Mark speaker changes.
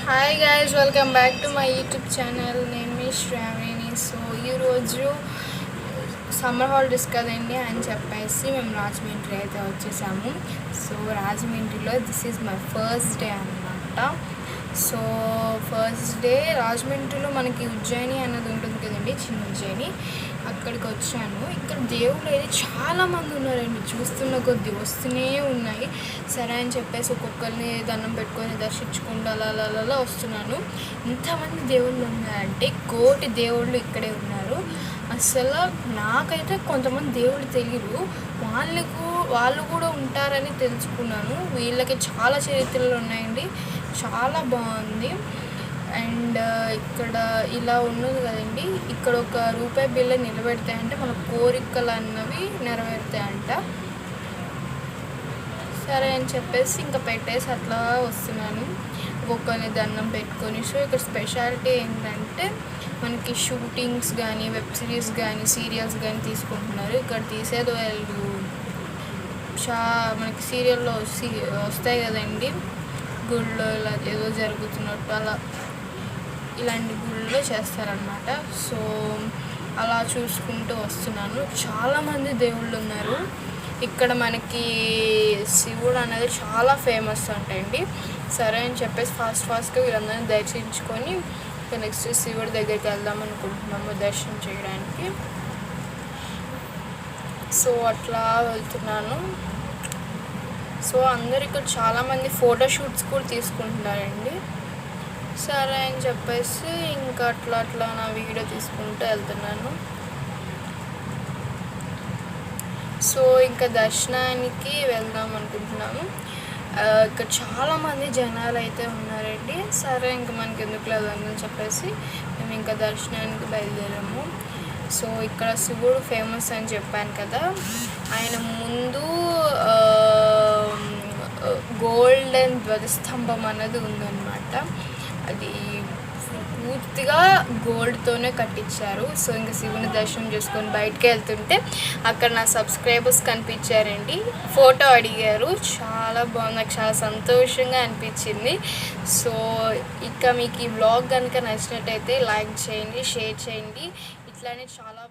Speaker 1: Hi guys, welcome back to my YouTube channel. నేను మీ Shravani. So ఈరోజు summer holidays కదండి అని చెప్పేసి మేము రాజమండ్రి అయితే వచ్చేసాము. సో రాజమండ్రిలో this is my first day అన్నమాట. సో ఫస్ట్ డే రాజమండ్రిలో మనకి ఉజ్జయిని అన్నది ఉంటుంది కదండి, చిన్న ఉజ్జయిని, అక్కడికి వచ్చాను. ఇక్కడ దేవుళ్ళు అయితే చాలామంది ఉన్నారండి, చూస్తున్న కొద్దీ వస్తూనే ఉన్నాయి. సరే అని చెప్పేసి ఒక్కొక్కరిని దండం పెట్టుకొని దర్శించుకుంటూ అలా వస్తున్నాను. ఇంతమంది దేవుళ్ళు ఉన్నారంటే కోటి దేవుళ్ళు ఇక్కడే ఉన్నారు. అసలు నాకైతే కొంతమంది దేవుళ్ళు తెలియదు, వాళ్ళు కూడా ఉంటారని తెలుసుకున్నాను. వీళ్ళకి చాలా చరిత్రలు ఉన్నాయండి, చాలా బాగుంది. అండ్ ఇక్కడ ఇలా ఉన్నది కదండి, ఇక్కడ ఒక రూపాయి బిల్ల నిలబెడతాయంటే మన కోరికలు అన్నవి నెరవేరుతాయంట. సరే అని చెప్పేసి ఇంకా పెట్టేసి అట్లా వస్తున్నాను, ఒక్కొక్కరిని దండం పెట్టుకొని. సో ఇక్కడ స్పెషాలిటీ ఏంటంటే మనకి షూటింగ్స్ కానీ, వెబ్ సిరీస్ కానీ, సీరియల్స్ కానీ తీసుకుంటున్నారు. ఇక్కడ తీసేది వాళ్ళు మనకి సీరియల్లో వస్తాయి కదండి, గుళ్ళో ఇలా ఏదో జరుగుతున్నట్టు అలా ఇలాంటి గుళ్ళో చేస్తారనమాట. సో అలా చూసుకుంటూ వస్తున్నాను. చాలామంది దేవుళ్ళు ఉన్నారు ఇక్కడ. మనకి శివుడు అనేది చాలా ఫేమస్ అంటండి. సరే అని చెప్పేసి ఫాస్ట్గా వీళ్ళందరినీ దర్శించుకొని నెక్స్ట్ శివుడి దగ్గరికి వెళ్దాం అనుకుంటున్నాము దర్శనం చేయడానికి. సో అట్లా వెళ్తున్నాను. సో అందరు ఇక్కడ చాలామంది ఫోటోషూట్స్ కూడా తీసుకుంటున్నారండి. సరే అని చెప్పేసి ఇంకా అట్లా నా వీడియో తీసుకుంటూ వెళ్తున్నాను. సో ఇంకా దర్శనానికి వెళ్దాం అనుకుంటున్నాము. ఇక్కడ చాలామంది జనాలు అయితే ఉన్నారండి. సరే ఇంకా మనకి ఎందుకు లేదని చెప్పేసి మేము ఇంకా దర్శనానికి బయలుదేరాము. సో ఇక్కడ శివుడు ఫేమస్ అని చెప్పాను కదా, ఆయన ముందు గోల్డెన్ ధ్వజస్తంభం అన్నది ఉందన్నమాట. అది పూర్తిగా గోల్డ్తోనే కట్టించారు. సో ఇంకా శివుని దర్శనం చేసుకొని బయటకు వెళ్తుంటే అక్కడ నా సబ్స్క్రైబర్స్ కనిపించారండి, ఫోటో అడిగారు. చాలా బాగుంది, నాకు చాలా సంతోషంగా అనిపించింది. సో ఇక మీకు ఈ వ్లాగ్ కనుక నచ్చినట్టయితే లైక్ చేయండి, షేర్ చేయండి. ఇట్లానే చాలా